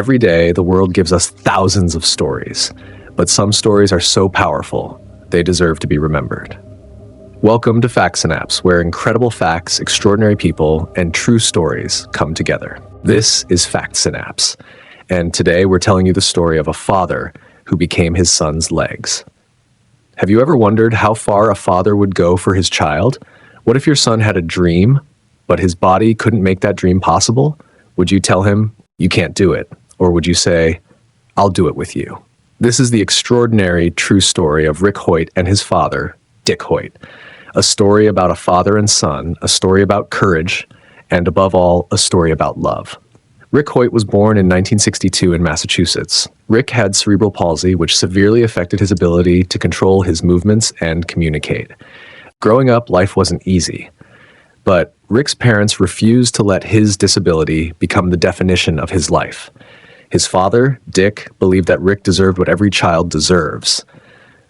Every day, the world gives us thousands of stories, but some stories are so powerful, they deserve to be remembered. Welcome to Fact Synapse, where incredible facts, extraordinary people, and true stories come together. This is Fact Synapse, and today we're telling you the story of a father who became his son's legs. Have you ever wondered how far a father would go for his child? What if your son had a dream, but his body couldn't make that dream possible? Would you tell him, you can't do it? Or would you say, I'll do it with you? This is the extraordinary true story of Rick Hoyt and his father, Dick Hoyt. A story about a father and son, a story about courage, and above all, a story about love. Rick Hoyt was born in 1962 in Massachusetts. Rick had cerebral palsy, which severely affected his ability to control his movements and communicate. Growing up, life wasn't easy. But Rick's parents refused to let his disability become the definition of his life. His father, Dick, believed that Rick deserved what every child deserves: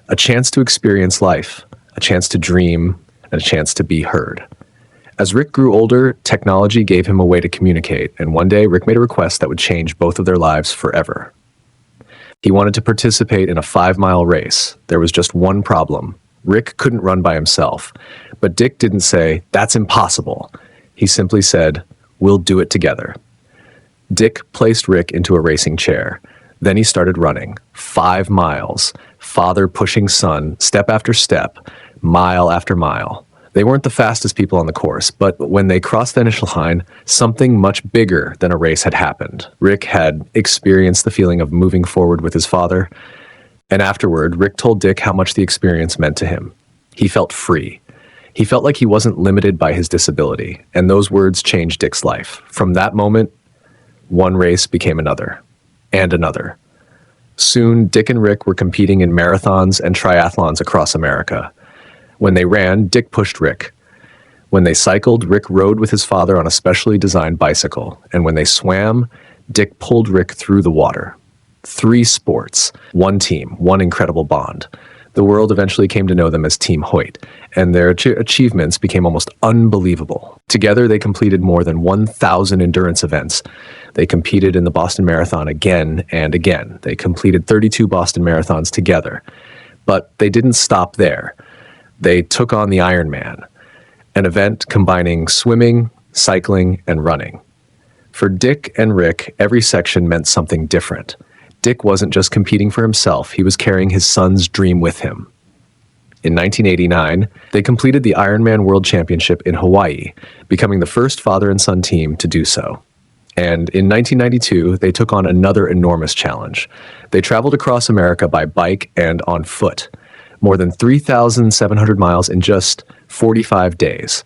a chance to experience life, a chance to dream, and a chance to be heard. As Rick grew older, technology gave him a way to communicate, and one day Rick made a request that would change both of their lives forever. He wanted to participate in a 5-mile race. There was just one problem. Rick couldn't run by himself. But Dick didn't say, "That's impossible." He simply said, "We'll do it together." Dick placed Rick into a racing chair. Then he started running. 5 miles. Father pushing son, step after step, mile after mile. They weren't the fastest people on the course, but when they crossed the initial line, something much bigger than a race had happened. Rick had experienced the feeling of moving forward with his father, and afterward, Rick told Dick how much the experience meant to him. He felt free. He felt like he wasn't limited by his disability, and those words changed Dick's life. From that moment, one race became another, and another. Soon, Dick and Rick were competing in marathons and triathlons across America. When they ran, Dick pushed Rick. When they cycled, Rick rode with his father on a specially designed bicycle. And when they swam, Dick pulled Rick through the water. 3 sports, 1 team, 1 incredible bond. The world eventually came to know them as Team Hoyt, and their achievements became almost unbelievable. Together, they completed more than 1,000 endurance events. They competed in the Boston Marathon again and again. They completed 32 Boston Marathons together. But they didn't stop there. They took on the Ironman, an event combining swimming, cycling, and running. For Dick and Rick, every section meant something different. Dick wasn't just competing for himself, he was carrying his son's dream with him. In 1989, they completed the Ironman World Championship in Hawaii, becoming the first father and son team to do so. And in 1992, they took on another enormous challenge. They traveled across America by bike and on foot, more than 3,700 miles in just 45 days.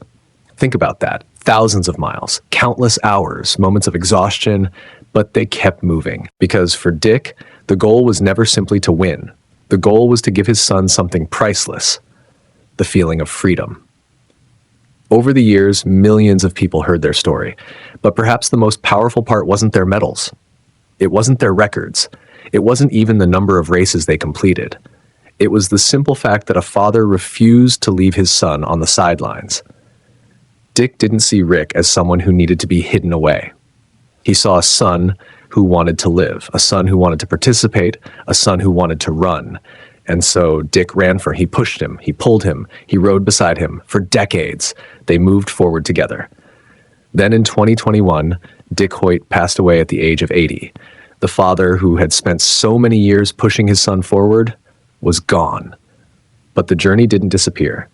Think about that. Thousands of miles, countless hours, moments of exhaustion, but they kept moving. Because for Dick, the goal was never simply to win. The goal was to give his son something priceless: the feeling of freedom. Over the years, millions of people heard their story, but perhaps the most powerful part wasn't their medals. It wasn't their records. It wasn't even the number of races they completed. It was the simple fact that a father refused to leave his son on the sidelines. Dick didn't see Rick as someone who needed to be hidden away. He saw a son who wanted to live, a son who wanted to participate, a son who wanted to run. And so Dick ran for him. He pushed him, he pulled him, he rode beside him. For decades, they moved forward together. Then in 2021, Dick Hoyt passed away at the age of 80. The father who had spent so many years pushing his son forward was gone. But the journey didn't disappear,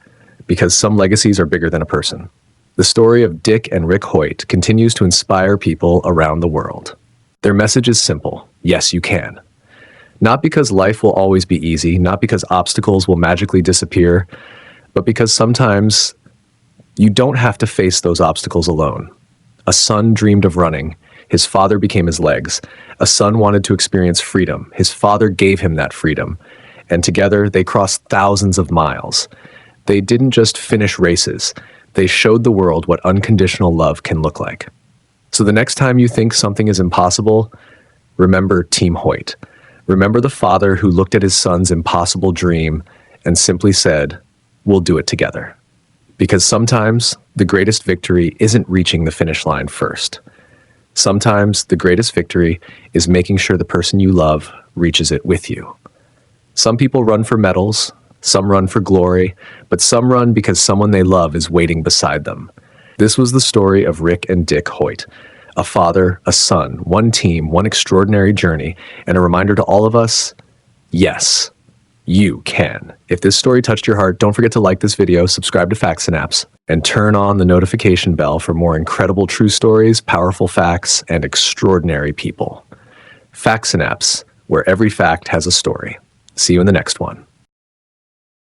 because some legacies are bigger than a person. The story of Dick and Rick Hoyt continues to inspire people around the world. Their message is simple: yes, you can. Not because life will always be easy, not because obstacles will magically disappear, but because sometimes you don't have to face those obstacles alone. A son dreamed of running. His father became his legs. A son wanted to experience freedom. His father gave him that freedom. And together, they crossed thousands of miles. They didn't just finish races. They showed the world what unconditional love can look like. So the next time you think something is impossible, remember Team Hoyt. Remember the father who looked at his son's impossible dream and simply said, "We'll do it together." Because sometimes the greatest victory isn't reaching the finish line first. Sometimes the greatest victory is making sure the person you love reaches it with you. Some people run for medals, some run for glory, but some run because someone they love is waiting beside them. This was the story of Rick and Dick Hoyt, a father, a son, one team, one extraordinary journey, and a reminder to all of us, yes, you can. If this story touched your heart, don't forget to like this video, subscribe to Facts and Apps, and turn on the notification bell for more incredible true stories, powerful facts, and extraordinary people. Facts and Apps, where every fact has a story. See you in the next one.